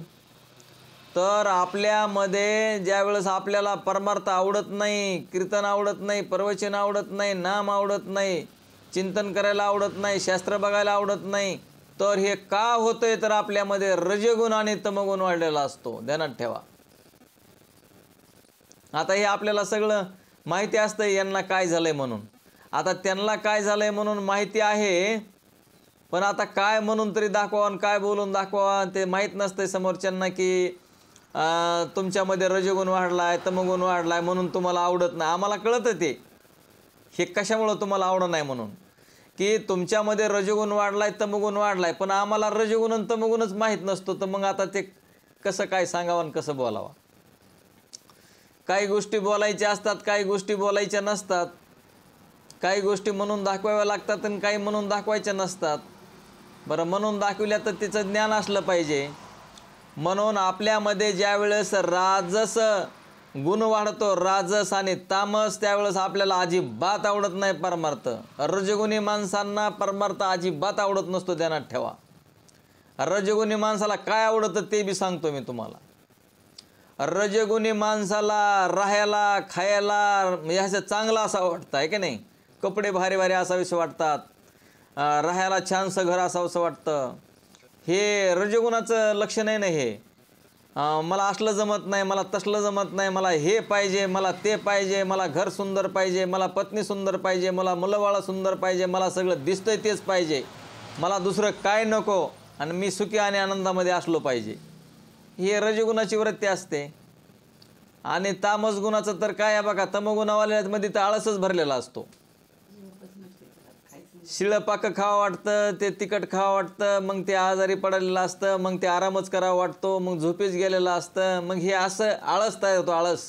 तर आपल्यामध्ये ज्या वेळेस आपल्याला परमार्थ आवडत नाही, कीर्तन आवडत नाही, प्रवचन आवडत नाही, नाम आवडत नाही, चिंतन करायला आवडत नाही, शास्त्र बघायला आवडत नाही, तर हे का होतंय? तर आपल्यामध्ये रजगुण आणि तमगुण वाढलेला असतो. ध्यानात ठेवा. आता हे आपल्याला सगळं माहिती असतं यांना काय झालंय म्हणून. आता त्यांना काय झालंय म्हणून माहिती आहे, पण आता काय म्हणून तरी दाखवा आणि काय बोलून दाखवा ते माहीत नसतंय समोरच्यांना की तुमच्यामध्ये रजगुण वाढलाय, तमगुण वाढलाय म्हणून तुम्हाला आवडत नाही. आम्हाला कळतं ते हे कशामुळं तुम्हाला आवडत नाही म्हणून, की तुमच्यामध्ये रजगुण वाढलाय, तमगुण वाढलाय, पण आम्हाला रजगुण आणि तमगुणच माहीत नसतो. तर मग आता ते कसं काय सांगावं आणि कसं बोलावं. काही गोष्टी बोलायच्या असतात, काही गोष्टी बोलायच्या नसतात. काही गोष्टी म्हणून दाखवाव्या लागतात आणि काही म्हणून दाखवायच्या नसतात. बरं, म्हणून दाखविल्या तर तिचं ज्ञान असलं पाहिजे. म्हणून आपल्यामध्ये ज्या वेळेस राजस गुण वाढतो, राजस आणि तामस, त्यावेळेस आपल्याला अजिबात आवडत नाही परमार्थ. रजगुणी माणसांना परमार्थ अजिबात आवडत नसतो. ध्यानात ठेवा. रजगुणी माणसाला काय आवडतं ते बी सांगतो मी तुम्हाला. रजगुणी माणसाला राहायला, खायला ह्याचं चांगलं असं वाटतं आहे की नाही. कपडे भारी भारी असावेसे वाटतात, राहायला छानसं घर असावंसं वाटतं. हे रजगुणाचं लक्षण आहे ना हे. मला असलं जमत नाही, मला तसलं जमत नाही, मला हे पाहिजे, मला ते पाहिजे, मला घर सुंदर पाहिजे, मला पत्नी सुंदर पाहिजे, मला मुलंबाळं सुंदर पाहिजे, मला सगळं दिसतंय तेच पाहिजे, मला दुसरं काय नको आणि मी सुखी आणि आनंदामध्ये असलो पाहिजे. हे रजगुणाची वृत्ती असते. आणि तामस गुणाचं तर काय आहे बघा, तमगुणावाल्यामध्ये तर आळसच भरलेला असतो. शिळं पाकं खावं वाटतं, ते तिखट खावं वाटतं, मग ते आजारी पडलेलं असतं, मग ते आरामच करावा वाटतो, मग झोपेच गेलेलं असतं. मग हे असं आळस तयार होतो, आळस.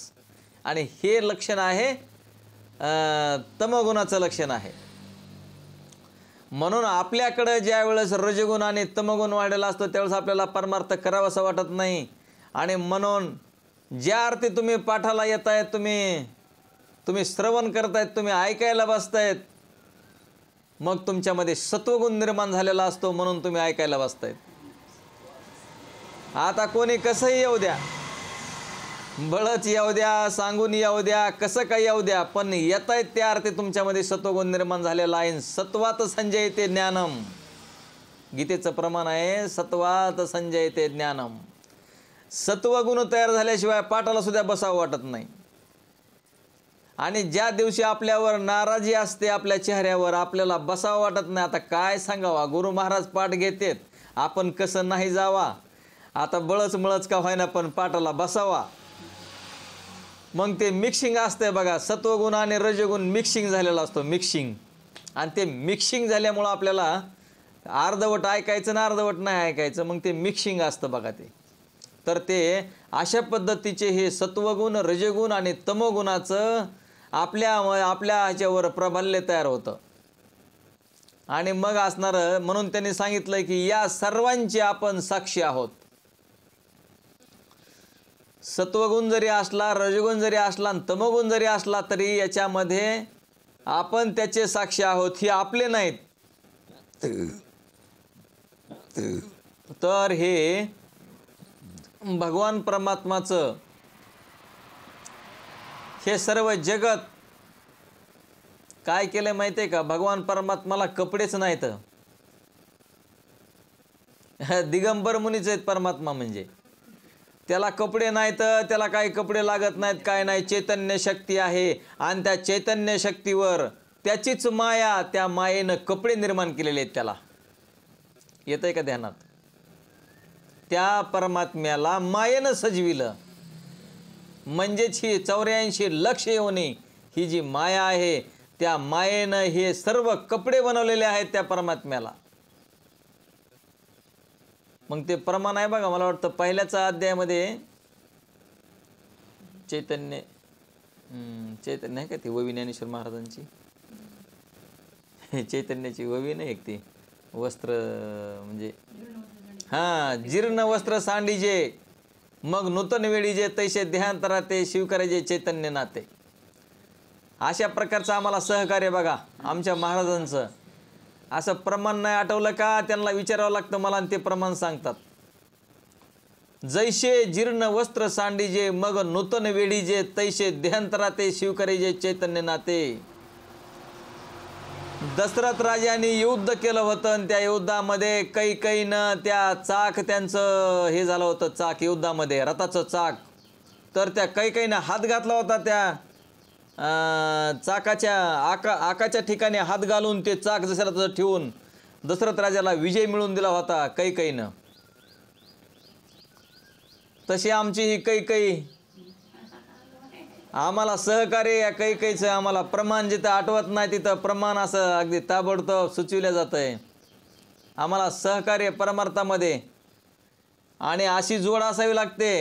आणि हे लक्षण आहे तमगुणाचं लक्षण आहे. म्हणून आपल्याकडं ज्या वेळेस रजगुण आणि तमगुण वाढलेला असतो त्यावेळेस आपल्याला परमार्थ करावासा वाटत नाही. आणि म्हणून ज्या अर्थी तुम्ही पाठाला येताय, तुम्ही तुम्ही श्रवण करतायत, तुम्ही ऐकायला बसतायत, मग तुमच्यामध्ये सत्वगुण निर्माण झालेला असतो, म्हणून तुम्ही ऐकायला बसतायत. आता कोणी कसंही येऊ द्या, बळच येऊ द्या, सांगून येऊ द्या, कसं काही येऊ द्या, पण येतायत त्या अर्थी तुमच्यामध्ये सत्वगुण निर्माण झालेला आहे. सत्वात संजयते ज्ञानम, गीतेचं प्रमाण आहे, सत्वात संजयते ज्ञानम. सत्वगुण तयार झाल्याशिवाय पाठाला सुद्धा बसावं वाटत नाही. आणि ज्या दिवशी आपल्यावर नाराजी असते, आपल्या चेहऱ्यावर, आपल्याला बसावं वाटत नाही. आता काय सांगावा, गुरु महाराज पाठ घेतेत, आपण कसं नाही जावा, आता बळच मळच का व्हायना पण पाठाला बसावा. मग ते मिक्सिंग असतंय बघा, सत्वगुण आणि रजगुण मिक्सिंग झालेला असतो, मिक्सिंग. आणि ते मिक्सिंग झाल्यामुळं आपल्याला अर्धवट ऐकायचं ना अर्धवट नाही ऐकायचं, मग ते मिक्सिंग असतं बघा ते. तर ते अशा पद्धतीचे हे सत्वगुण, रजगुण आणि तमोगुणाचं आपल्या ह्याच्यावर प्रबल्य तयार होतं. आणि मग असणारं, म्हणून त्यांनी सांगितलं की या सर्वांचे आपण साक्षी आहोत. सत्वगुण जरी असला, रजगुण जरी असला आणि तमोगुण जरी असला, तरी याच्यामध्ये आपण त्याचे साक्षी आहोत, हे आपले नाहीत. तर हे भगवान परमात्माचं हे सर्व जगत काय केलं माहिती आहे का? भगवान परमात्माला कपडेच नाहीत. दिगंबर मुनीच आहेत परमात्मा म्हणजे. त्याला कपडे नाहीत, त्याला काही कपडे लागत नाहीत, काय नाही. चैतन्य शक्ती आहे आणि त्या चैतन्य शक्तीवर त्याचीच माया, त्या मायेनं कपडे निर्माण केलेले आहेत त्याला. येतंय का ध्यानात? त्या परमात्म्याला मायेनं सजविलं. म्हणजेच ही 84 लक्ष योनी ही जी माया आहे, त्या मायेनं हे सर्व कपडे बनवलेले आहेत त्या परमात्म्याला. मग ते प्रमाण आहे बघा, मला वाटतं पहिल्याचा अध्यायामध्ये चैतन्य आहे का ती ववी ज्ञानेश्वर महाराजांची, चैतन्याची ववी नाही एक ती वस्त्र म्हणजे जीर्ण वस्त्र सांडीजे मग नूतन वेळीजे तैसे देहांतरा ते शिवकराजे चैतन्य नाते. अशा प्रकारचं आम्हाला सहकार्य बघा आमच्या महाराजांचं. असं प्रमाण नाही आठवलं का त्यांना विचारावं लागतं मला, आणि ते प्रमाण सांगतात. जैसे जीर्ण वस्त्र सांडीजे मग नूतन वेळीजे तैसे देहांतरा ते शिवकराजे चैतन्य नाते. दशरथ राजाने युद्ध केलं होतं आणि त्या युद्धामध्ये कैकईनं त्या चाक त्यांचं हे झालं होतं, चाक युद्धामध्ये रथाचं चाक. तर त्या कैकईनं हात घातला होता त्या चाकाच्या आकाच्या ठिकाणी हात घालून ते चाक जसं तसं ठेवून दशरथ राजाला विजय मिळवून दिला होता कैकईनं. तशी आमची ही कैकई आम्हाला सहकार्य या कैकईचं आम्हाला प्रमाण जिथं आठवत नाही तिथं प्रमाण असं अगदी ताबडतोब सुचविलं जातं आहे. आम्हाला सहकार्य परमार्थामध्ये आणि अशी जोड असावी लागते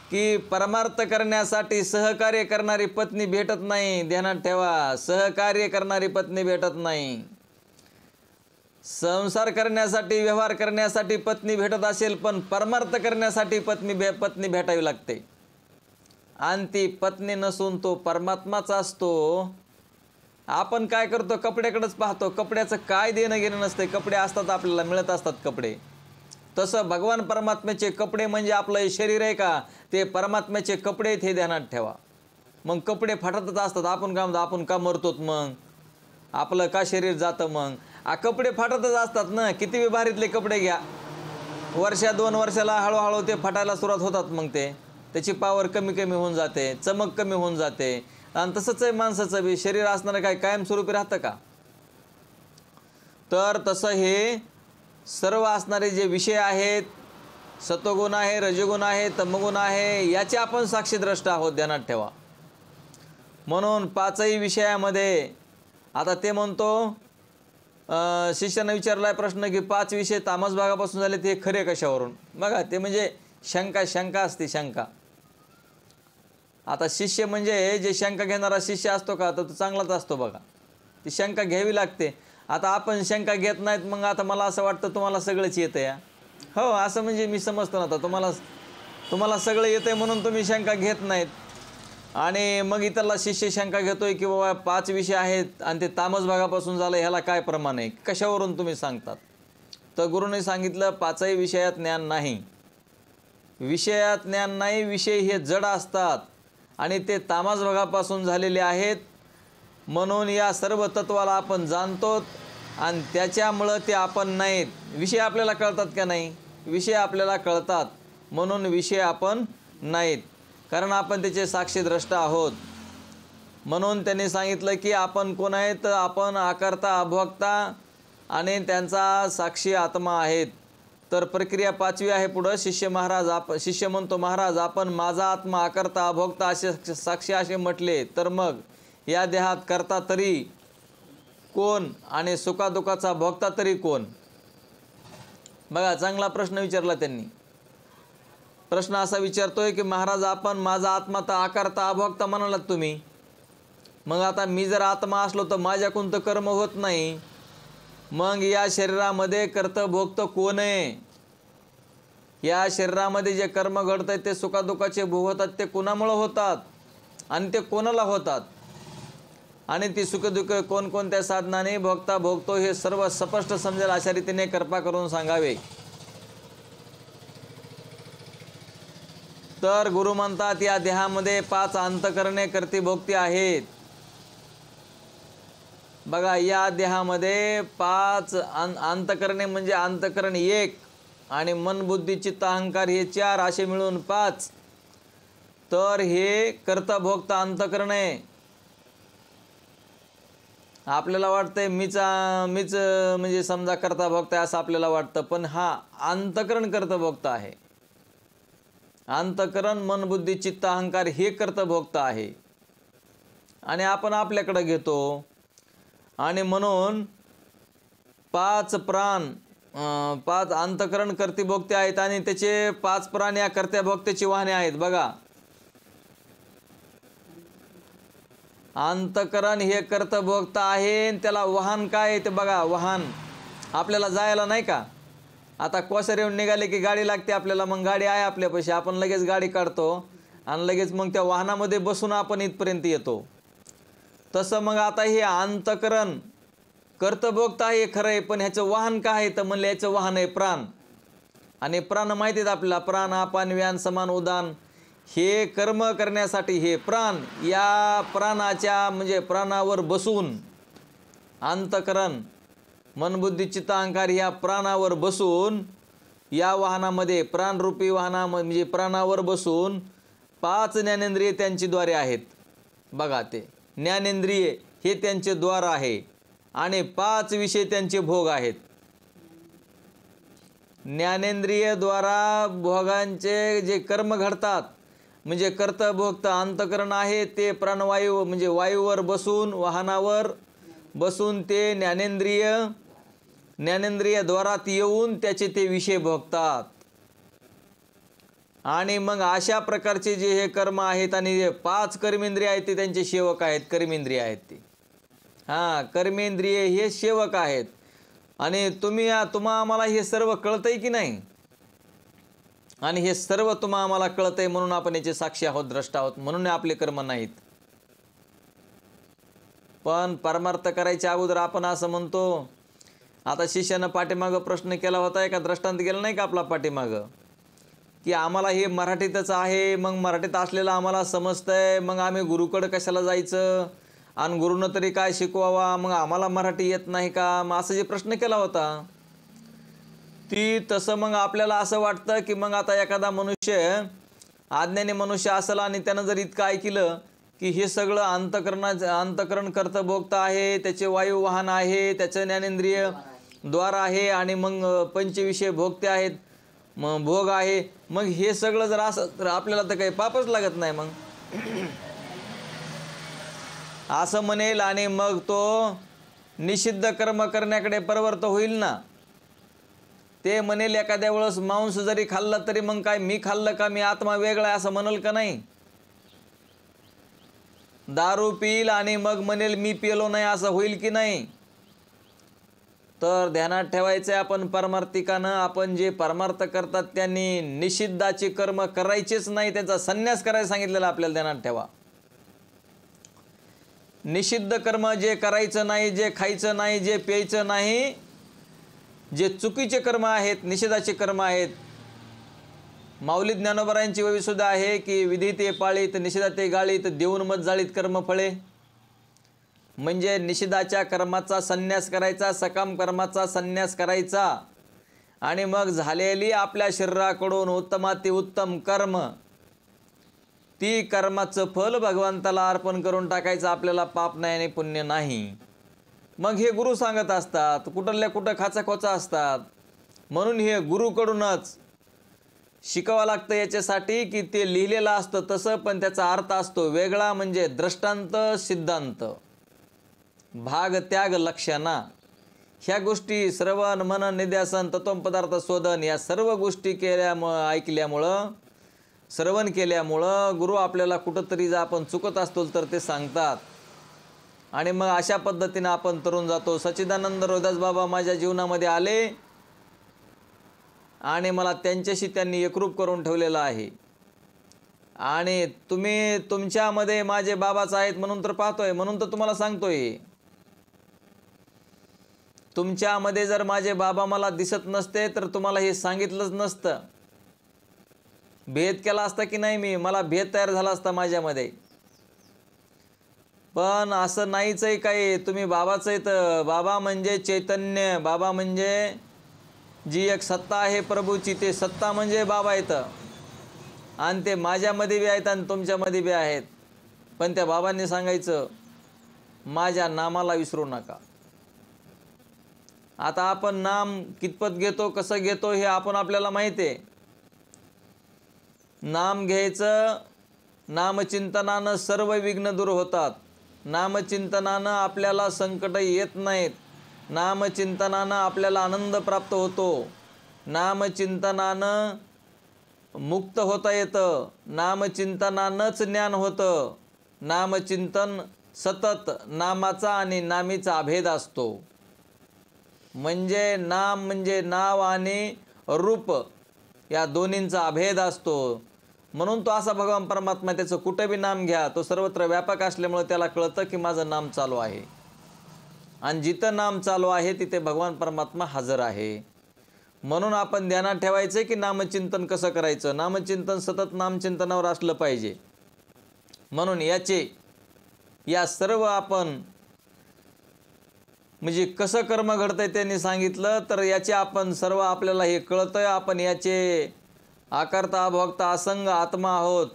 की परमार्थ करण्यासाठी सहकार्य करणारी पत्नी भेटत नाही. ध्यानात ठेवा, सहकार्य करणारी पत्नी भेटत नाही. संसार करण्यासाठी व्यवहार करण्यासाठी पत्नी भेटत असेल, पण परमार्थ करण्यासाठी पत्नी भेटावी लागते. आणि ती पत्नी नसून तो परमात्माच असतो. आपण काय करतो, कपड्याकडेच पाहतो. कपड्याचं काय देणं घेणं नसते. कपडे असतात, आपल्याला मिळत असतात कपडे. तसं भगवान परमात्म्याचे कपडे म्हणजे आपलं हे शरीर आहे का, ते परमात्म्याचे कपडे आहेत हे ध्यानात ठेवा. मग कपडे फाटतच असतात. आपण का मरतोत, मग आपलं का शरीर जातं, मग कपडे फाटतच असतात ना. किती बी भारीतले कपडे घ्या, वर्षा 2 वर्षाला हळूहळू ते फाटायला सुरुवात होतात. मग त्याची पावर कमी होऊन जाते, चमक कमी होऊन जाते. आणि तसंच आहे माणसाचं बी शरीर असणारं काय कायमस्वरूपी राहतं का? तर तसं हे सर्व असणारे जे विषय आहेत, सत्वगुण आहे, रजगुण आहे, तमगुण आहे, याचे आपण साक्षीद्रष्टा आहोत. ध्यानात ठेवा. म्हणून 5ही विषयामध्ये आता ते म्हणतो, शिष्यानं विचारलाय प्रश्न की 5 विषय तामस भागापासून झाले, ते खरे कशावरून? बघा ते म्हणजे शंका असते, शंका. आता शिष्य म्हणजे जे शंका घेणारा शिष्य असतो का, तर तो चांगलाच असतो बघा. ती शंका घ्यावी लागते. आता आपण शंका घेत नाहीत, मग आता मला असं वाटतं तुम्हाला सगळंच येतं या. हो, असं म्हणजे मी समजतो ना. आता तुम्हाला सगळं येतंय म्हणून तुम्ही शंका घेत नाहीत. आणि मग इतरला शिष्य शंका घेतोय की बाबा 5 विषय आहेत आणि ते तामस भागापासून झालं, ह्याला काय प्रमाण आहे, कशावरून तुम्ही सांगतात? तर गुरुने सांगितलं 5ही विषयात ज्ञान नाही. विषयात ज्ञान नाही, विषय हे जड असतात आणि ते तामस भागापासून झालेले आहेत. म्हणून या सर्व तत्वाला आपण जाणतो आणि त्याच्यामुळं ते आपण नाहीत. विषय आपल्याला कळतात का नाही? विषय आपल्याला कळतात, म्हणून विषय आपण नाहीत, कारण आपण त्याचे साक्षीद्रष्टा आहोत. म्हणून त्यांनी सांगितलं की आपण कोण आहेत? आपण आकर्ता, अभोक्ता आणि त्यांचा साक्षी आत्मा आहेत. तर प्रक्रिया 5वी आहे पुढं. शिष्य म्हणतो, महाराज आपण माझा आत्मा, आकर्ता, अभोक्ता असे साक्षी असे म्हटले, तर मग या देहात करता तरी कोण आणि सुखादुखाचा भोगता तरी कोण? बघा, चांगला प्रश्न विचारला त्यांनी. प्रश्न असा विचारतोय की महाराज आपण माझा आत्मा तर आकर्ता, अभोक्ता म्हणालात तुम्ही, मग आता मी जर आत्मा असलो तर माझ्याकडून तर कर्म होत नाही, मग या शरीरामध्ये कर्ता भोगतं कोण आहे? या शरीरामध्ये जे कर्म घडत आहेत ते सुखादुखाचे भोग होतात, ते कोणामुळं होतात आणि ते कोणाला होतात? आणि ती सुखदुःख कोणकोणत्या साधनाने भोगता भोगतो हे सर्व स्पष्ट समजेल अशा रीतीने कृपा करून सांगावे. तर गुरु म्हणतात या देहामध्ये 5 अंतकरणे करती भोगती आहेत. बघा, या देहामध्ये 5 अंतकरणे म्हणजे अंतकरण 1 आणि मन बुद्धी चित्त अहंकार हे 4 असे मिळून 5. तर हे कर्ता भोगता अंतकरण आहे. आपल्याला वाटतंय मीच म्हणजे समजा कर्ता भोगता असं आपल्याला वाटतं, पण हा अंतकरण कर्ता भोगता आहे. अंतकरण मन बुद्धी चित्त अहंकार हे कर्ता भोगता आहे आणि आपण आपल्याकडे घेतो. आणि म्हणून 5 प्राण 5 अंतकरण कर्ते भोगते आहेत आणि त्याचे 5 प्राण या कर्त्या भोगत्याची वाहने आहेत. बघा, अंतकरण हे कर्ता भोगता आहे, त्याला वाहन काय आहे ते बघा. वाहन आपल्याला जायला नाही का, आता कोसर येऊन निघाले की गाडी लागते आपल्याला, मग गाडी आहे आपल्यापाशी, आपण लगेच गाडी काढतो आणि लगेच मग त्या वाहनामध्ये बसून आपण इथपर्यंत येतो. तसं मग आता हे अंतकरण कर्तभोगता आहे खरं आहे, पण ह्याचं वाहन काय आहे तर म्हणलं याचं वाहन आहे प्राण. आणि प्राण माहिती आहेत आपल्याला, प्राण अपान व्यान समान उदान, हे कर्म करण्यासाठी हे प्राण, या प्राणाच्या म्हणजे प्राणावर बसून अंतकरण मनबुद्धी चित्त अहंकार या प्राणावर बसून या वाहनामध्ये प्राणरूपी वाहना म्हणजे प्राणावर बसून 5 ज्ञानेंद्रिय त्यांची द्वारे आहेत. बघा, ते ज्ञानेंद्रिय हे त्यांचे द्वार आहे आणि 5 विषय त्यांचे भोग आहेत. ज्ञानेंद्रिय द्वारा भोगांचे जे कर्म घडतात म्हणजे कर्ता भोगता अंतकरण आहे, ते प्राणवायू म्हणजे वायूवर बसून वाहनावर बसून ते ज्ञानेंद्रिय द्वारात येऊन त्याचे ते विषय भोगतात. आणि मग अशा प्रकारचे जे हे कर्म आहेत आणि जे 5 कर्मेंद्रिय आहेत ते त्यांचे सेवक आहेत. कर्मेंद्रिय आहेत ते, कर्मेंद्रिय हे सेवक आहेत. आणि तुम्हा आम्हाला हे सर्व कळतंय की नाही? आणि हे सर्व आम्हाला कळतंय म्हणून आपण याचे साक्षी आहोत, द्रष्टा आहोत, म्हणून आपले कर्म नाहीत. पण परमार्थ करायच्या अगोदर आपण असं म्हणतो, आता शिष्यानं पाठीमागं प्रश्न केला होता, एका दृष्टांत गेला नाही का आपला पाठीमागं, की आम्हाला हे मराठीतच आहे, मग मराठीत असलेलं आम्हाला समजतंय, मग आम्ही गुरुकडं कशाला जायचं आणि गुरुनं तरी काय शिकवावा, मग आम्हाला मराठी येत नाही का, मग असं जे प्रश्न केला होता ती तसं मग आपल्याला असं वाटतं की मग आता एखादा मनुष्य अज्ञानी मनुष्य असेल आणि त्यानं जर इतकं ऐकलं की हे सगळं अंतकरण कर्ता भोगता आहे, त्याचे वायू वाहन आहे, त्याचं ज्ञानेंद्रिय द्वार आहे आणि मग पंचविषय भोगते आहेत, मग भोग आहे, मग हे सगळं जर असं तर आपल्याला तर काही पापच लागत नाही मग असं म्हणेल. आणि मग तो निषिद्ध कर्म करण्याकडे प्रवृत्त होईल ना. ते म्हणेल एखाद्या वेळेस मांस जरी खाल्लं तरी मग काय मी खाल्लं का, मी आत्मा वेगळा आहे असं म्हणेल का नाही. दारू पिईल आणि मग म्हणेल मी पिलो नाही असं होईल की नाही. तर ध्यानात ठेवायचं आपण परमार्थिकानं आपण जे परमार्थ करतात त्यांनी निषिद्धाचे कर्म करायचेच नाही, त्याचा संन्यास करायला सांगितलेला आपल्याला ध्यानात ठेवा. निषिद्ध कर्म जे करायचं नाही, जे खायचं नाही, जे प्यायचं नाही, जे चुकीचे कर्म आहेत, निषेधाचे कर्म आहेत. माऊली ज्ञानोबरायांची वहीसुद्धा आहे की विधी ते पाळीत, निषेधा ते गाळीत, देऊन मत जाळीत कर्मफळे. म्हणजे निषेधाच्या कर्माचा संन्यास करायचा, सकाम कर्माचा संन्यास करायचा आणि मग झालेली आपल्या शरीराकडून उत्तमाति उत्तम कर्म, ती कर्माचं फल भगवंताला अर्पण करून टाकायचं. आपल्याला पाप नाही आणि पुण्य नाही. मग हे गुरु सांगत असतात, कुठल्या कुठं खाचाखोचा असतात. म्हणून हे गुरुकडूनच शिकावं लागतं याच्यासाठी की ते लिहिलेलं असतं तसं, पण त्याचा अर्थ असतो वेगळा. म्हणजे दृष्टांत, सिद्धांत, भाग, त्याग, लक्षणा, ह्या गोष्टी श्रवण, मनन, निध्यासन, तत्वपदार्थ शोधन, या सर्व गोष्टी ऐकल्यामुळं, श्रवण केल्यामुळं गुरु आपल्याला कुठंतरी जर आपण चुकत असतो तर ते सांगतात. आणि मग अशा पद्धतीनं आपण तरुण जातो. सच्चिदानंद रोहिदास बाबा माझ्या जीवनामध्ये आले आणि मला त्यांच्याशी त्यांनी एकरूप करून ठेवलेलं आहे. आणि तुम्ही तुमच्यामध्ये माझे बाबाच आहेत म्हणून तर पाहतोय, म्हणून तर तुम्हाला सांगतोय. तुमच्यामध्ये जर माझे बाबा मला दिसत नसते तर तुम्हाला हे सांगितलंच नसतं. भेद केला असता की नाही मी, मला भेद तयार झाला असता माझ्यामध्ये. पण असं नाहीच आहे काही. तुम्ही बाबाच आहेत. बाबा म्हणजे चैतन्य, बाबा म्हणजे जी एक सत्ता आहे प्रभूची, ते सत्ता म्हणजे बाबा येतं. आणि ते माझ्यामध्ये बी आहेत आणि तुमच्यामध्ये बी आहेत. पण त्या बाबांनी सांगायचं माझ्या नामाला विसरू नका. आता आपण नाम कितपत घेतो, कसं घेतो हे आपल्याला माहिती आहे. नाम घ्यायचं, नामचिंतनानं सर्व विघ्न दूर होतात. नामचिंतनानं आपल्याला संकट येत नाहीत. नामचिंतनानं आपल्याला आनंद प्राप्त होतो. नामचिंतनानं मुक्त होता येतं. नामचिंतनानंच ज्ञान होतं. नामचिंतन सतत नामाचा आणि नामीचा अभेद असतो. म्हणजे नाम म्हणजे नाव आणि रूप या दोन्हींचा अभेद असतो. म्हणून तो असा भगवान परमात्मा, त्याचं कुठं बी नाम घ्या, तो सर्वत्र व्यापक असल्यामुळे त्याला कळतं की माझं नाम चालू आहे. आणि जिथं नाम चालू आहे तिथे भगवान परमात्मा हजर आहे. म्हणून आपण ध्यानात ठेवायचं की नामचिंतन कसं करायचं. नामचिंतन सतत नामचिंतनावर असलं पाहिजे. म्हणून या सर्व आपण म्हणजे कसं कर्म घडतंय त्यांनी सांगितलं. तर याचे आपण सर्व आपल्याला हे कळतंय. आपण याचे आकर्ता, भोक्ता, असंग आत्मा आहोत.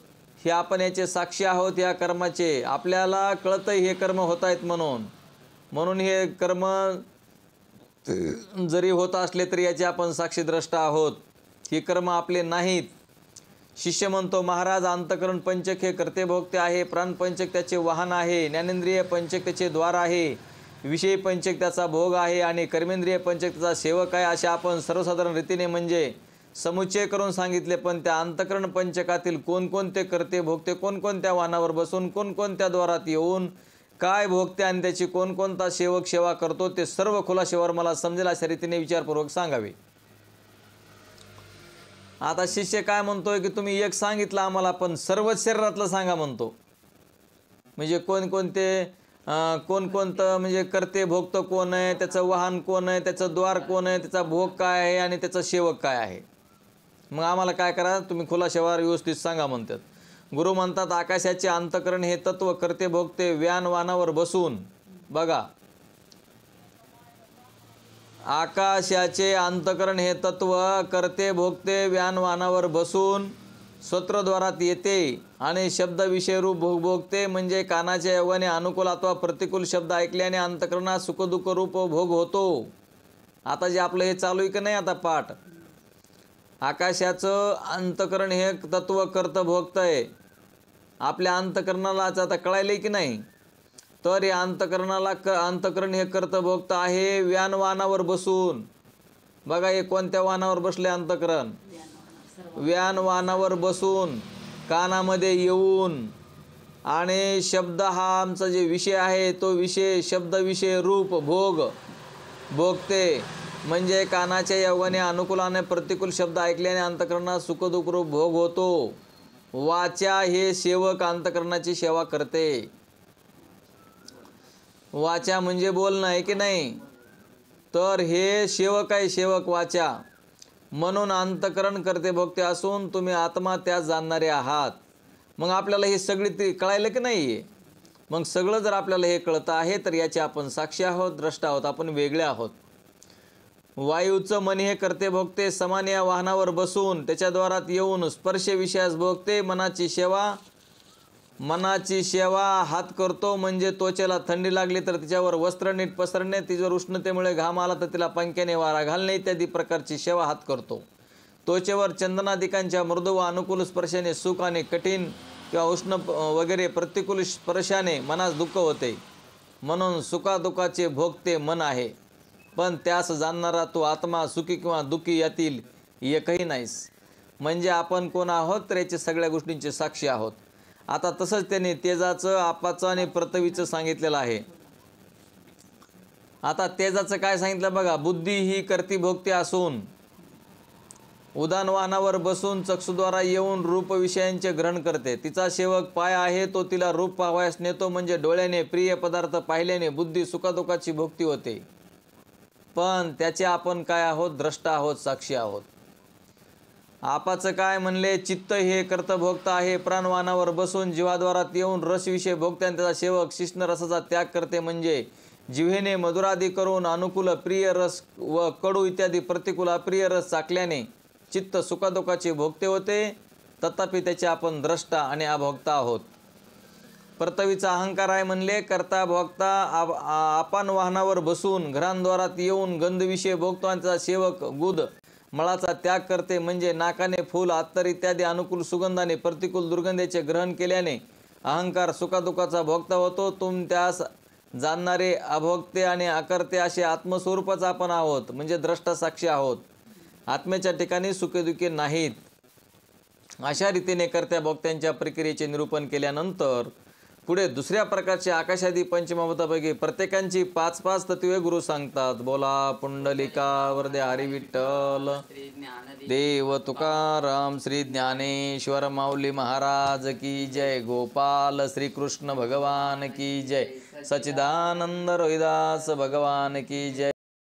हे आपण याचे साक्षी आहोत. या कर्माचे आपल्याला कळतंय हे कर्म होत आहेत म्हणून हे कर्म जरी होत असले तरी याचे आपण साक्षीद्रष्टा आहोत. ही कर्म आपले नाहीत. शिष्य म्हणतो महाराज, अंतकरण पंचक हे कर्ते भोगते आहे, प्राण पंचक त्याचे वाहन आहे, ज्ञानेंद्रिय पंचक त्याचे द्वार आहे, विषय पंचक त्याचा भोग आहे आणि कर्मेंद्रिय पंचक त्याचा सेवक आहे. अशा आपण सर्वसाधारण रीतीने म्हणजे समुच्चय करून सांगितले. पण त्या अंतकरण पंचकातील कोणकोणते कर्ते भोगते, कोणकोणत्या वाहनावर बसून, कोणकोणत्या द्वारात येऊन काय भोगते आणि त्याची कोणकोणता सेवक सेवा करतो, ते सर्व खुलाशेवर मला समजेल अशा रीतीने विचारपूर्वक सांगावे. आता शिष्य काय म्हणतोय की तुम्ही एक सांगितलं आम्हाला, पण सर्वच शरीरातलं सांगा म्हणतो. म्हणजे कोणकोणतं म्हणजे कर्ते भोगतं कोण आहे, त्याचं वाहन कोण आहे, त्याचं द्वार कोण आहे, त्याचा भोग काय आहे आणि त्याचा सेवक काय आहे. मग आम्हाला काय करा, तुम्ही खुलाशेवर व्यवस्थित सांगा म्हणतात. गुरु म्हणतात आकाशाचे अंतकरण हे तत्व कर्ते भोगते व्यान वानावर बसून. बघा, आकाशाचे अंतकरण हे तत्व कर्ते भोगते व्यान वानावर बसून स्वत्रद्वारात येते आणि शब्द विषय रूप भोग भोगते. म्हणजे कानाच्या योगाने अनुकूल अथवा प्रतिकूल शब्द ऐकल्याने अंतकरणात सुखदुःख रूप भोग होतो. आता जे आपलं हे चालू आहे की नाही आता पाठ, आकाशाचं अंतकरण हे तत्व कर्त भोगतंय. आपल्या अंतकरणाला आता कळायलंय की नाही. तर या अंतकरण हे कर्त भोगत आहे व्यान वाहनावर बसून. बघा, हे कोणत्या वाहनावर बसले अंतकरण? व्यान वाहनावर बसून कानामध्ये येऊन आणि शब्द हा आमचा जे विषय आहे तो विषय शब्द विषय रूप भोग भोगते. म्हणजे कानाच्या योगाने अनुकूलाने प्रतिकूल शब्द ऐकल्याने अंतकरणात सुखदुःख रूप भोग होतो. वाचा हे सेवक अंतकरणाची सेवा करते. वाचा म्हणजे बोलणं आहे की नाही? तर हे सेवक आहे, सेवक वाचा. म्हणून अंतकरण करते भोगते असून तुम्ही आत्मा त्यात जाणणारे आहात. मग आपल्याला हे सगळी ते कळायलं की नाही? मग सगळं जर आपल्याला हे कळतं आहे तर याचे आपण साक्षी आहोत, द्रष्टा आहोत, आपण वेगळे आहोत. वायूचं मन हे करते भोगते समान या वाहनावर बसून त्याच्याद्वारात येऊन स्पर्श विषयास भोगते. मनाची सेवा हात करतो म्हणजे त्वचेला थंडी लागली तर तिच्यावर वस्त्र नीट पसरणे, तिच्यावर उष्णतेमुळे घाम आला तर तिला पंख्याने वारा घालणे इत्यादी प्रकारची सेवा हात करतो. त्वचेवर चंदनादिकांच्या मृदू व अनुकूल स्पर्शाने सुख आणि कठीण किंवा उष्ण वगैरे प्रतिकूल स्पर्शाने मनास दुःख होते. म्हणून सुखादुःखाचे भोगते मन आहे. पण त्यास जाणणारा तो आत्मा सुखी किंवा दुःखी यातील एकही नाहीस. म्हणजे आपण कोण आहोत तर याचे सगळ्या गोष्टींचे साक्षी आहोत. आता तसंच त्याने तेजाचं, आपाचं आणि पृथ्वीचं सांगितलेलं आहे. आता तेजाचं काय सांगितलं बघा. बुद्धी ही करती भोगते असून उदान वाहनावर बसून चक्षुद्वारा येऊन रूप विषयांचे ग्रहण करते. तिचा सेवक पाय आहे, तो तिला रूप पाहावयास नेतो. म्हणजे डोळ्याने प्रिय पदार्थ पाहिल्याने बुद्धी सुखादुःखाची भोगती होते. पण त्याचे आपण काय आहोत? द्रष्टा आहोत, साक्षी आहोत. आपाचं काय म्हणले? चित्त हे कर्त भोगता आहे. प्राणवानावर बसून जीवाद्वारात येऊन रसविषय भोगते आणि त्याचा सेवक शिष्ण रसाचा त्याग करते. म्हणजे जिव्हेने मधुरादी करून अनुकूल प्रिय रस व कडू इत्यादी प्रतिकूल अप्रिय रस चाकल्याने चित्त सुखादुःखाचे भोगते होते. तथापि त्याचे आपण द्रष्टा आणि अभोक्ता आहोत. पृथ्वीचा अहंकार आहे म्हणले. करता भोगता आपण वाहनावर बसून घरांद्वारात येऊन गंधविषय भोगतो आणि त्याचा सेवक गुद मळाचा त्याग करते. म्हणजे नाकाने फूल, अत्तर इत्यादी अनुकूल सुगंधाने प्रतिकूल दुर्गंधेचे ग्रहण केल्याने अहंकार सुखादुःखाचा भोगता होतो. त्यास जाणणारे अभोगते आणि अकर्ते असे आत्मस्वरूपच आपण आहोत. म्हणजे द्रष्टा साक्षी आहोत. आत्म्याच्या ठिकाणी सुखेदुःखे नाहीत. अशा रीतीने कर्त्या भोगत्यांच्या प्रक्रियेचे निरूपण केल्यानंतर पुढे दुसऱ्या प्रकारचे आकाशादी पंचमहाभूतापैकी प्रत्येकांची 5-5 तत्वे गुरु सांगतात. बोला पुंडलिका वरदे हरी विठ्ठल देव तुकाराम. श्री ज्ञानेश्वर माऊली महाराज की जय. गोपाल श्रीकृष्ण भगवान की जय. सच्चिदानंद रोहिदास भगवान की जय.